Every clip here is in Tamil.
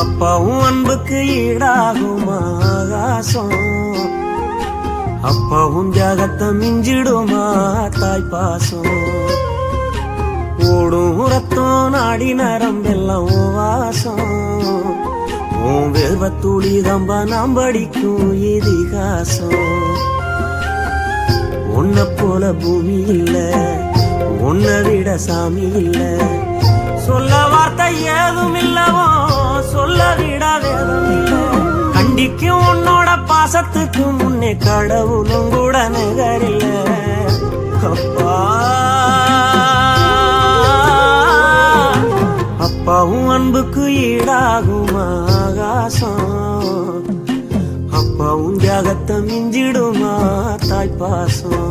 அப்பாவும் அன்புக்கு ஈடாகுமா ஆகாசம், அப்பாவும் தியாகத்தை மிஞ்சிடுமா தாய்ப்பாசம். ஓடும் ரத்தம் நாடி நரம்பெல்லாம் வாசம், உன் வேர்வத்தூளி தம்பா நாம் படிக்கும் இதிகாசம். உன்னை போல பூமி இல்ல, உன்னை விட சாமி இல்ல, சொல்ல வார்த்தை ஏதும் இல்லவோ சொல்ல விட வேதம் இல்ல. கண்டிக்கும் உன்னோட பாசத்துக்கு முன்னே கடவுளும் கூட நிகரில்ல. அப்பா அப்பாவும் அன்புக்கு ஈடாகுமா ஆகாசம், அப்பாவும் தியாகத்தை மிஞ்சிடுமா தாய்ப்பாசம்.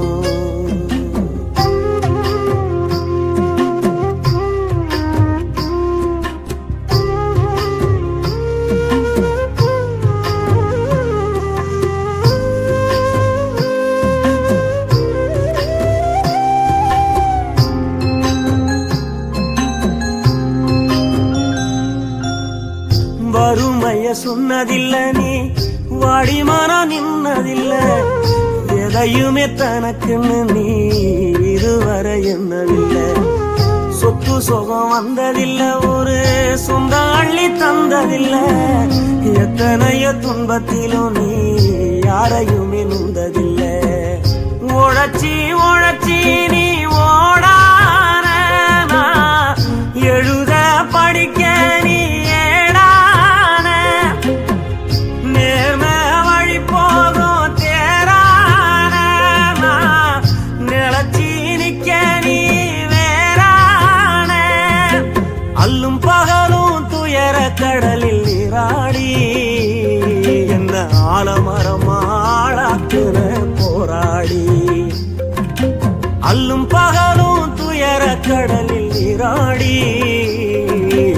வறுமைய சொன்னதில்ல, நீ வாடிமானா நின்னதில்ல, எதையுமே தனக்குன்னு நீ இதுவரை என்னவில்லை. சொத்து சுகம் வந்ததில்ல, ஒரு சொந்த அள்ளி தந்ததில்ல, எத்தனையோ துன்பத்திலும் நீ யாரையுமே நுந்ததில்ல. உழைச்சி உழைச்சி நீ ஓடான எழுத படிக்க நீ கடலில் நீராடி என்ன ஆலமரமாளாக்குன போராடி. அல்லும் பகலும் துயர கடலில் நீராடி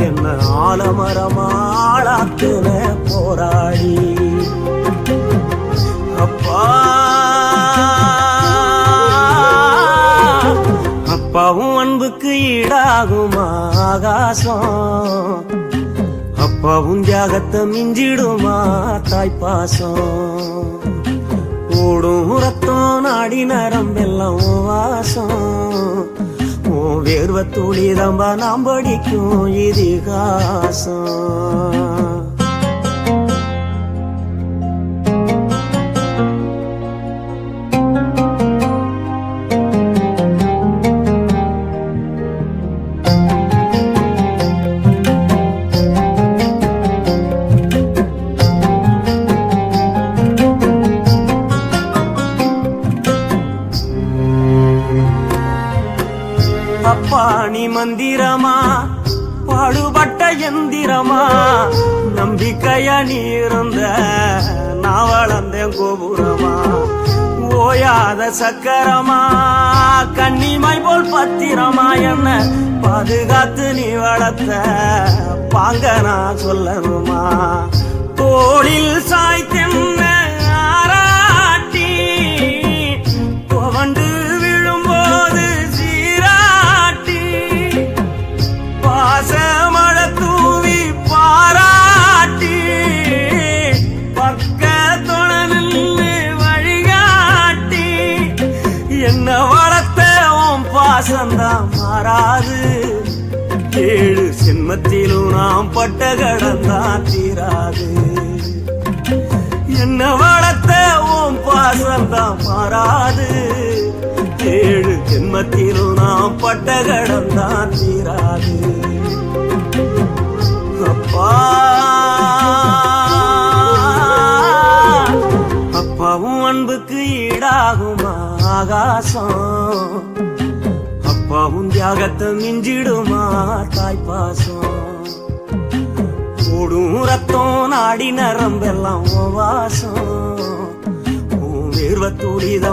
என்ன ஆலமரமாளாக்குன போராடி. அப்பா அப்பாவும் அன்புக்கு ஈடாகுமா ஆகாசம், அப்பாவும் தியாகத்தை மிஞ்சிடுமா தாய்ப்பாசம். ஓடும் ரத்தம் நாடி நரம்பெல்லாம் வாசம், உன் வேர்வத்தூளி தம்பா நாம் படிக்கும் இதிகாசம். அப்பா நீ மந்திரமா பாடுபட்ட எந்திரமா, நம்பிக்கையா நீ இருந்த நான் வளர்ந்தேன் கோபுரமா. ஓயாத சக்கரமா கன்னிமை போல் பத்திரமா, என்ன பாதுகாத்து நீ வளர்த்த பாங்க நான் சொல்லணுமா. தோளில் சாய்த்தென்ன ஆராட்டி துவண்டு விழும்போது சீராட்டி, பாசமழ தூவி பாராட்டி பக்கத்தோட நின்று வழிகாட்டி, என்ன வளர்த்த உன் பாசந்தான் மாறாது. ஏழு சின்மத்திலும் நாம் பட்ட கடந்தான் தீராது. என்ன வளர்த்த உன் பாசந்தான் மாறாது. ஏழு ஜென்மத்திலும் நாம் பட்ட கடந்தான் தீராது. அப்பா அப்பாவும் அன்புக்கு ஈடாகுமா ஆகாசம், அப்பாவும் தியாகத்தை மிஞ்சிடுமா தாய்ப்பாசம். ஓடும் ரத்தம் நாடி நரம்பெல்லாம் வாசம், வேர்வத்தூளிதம்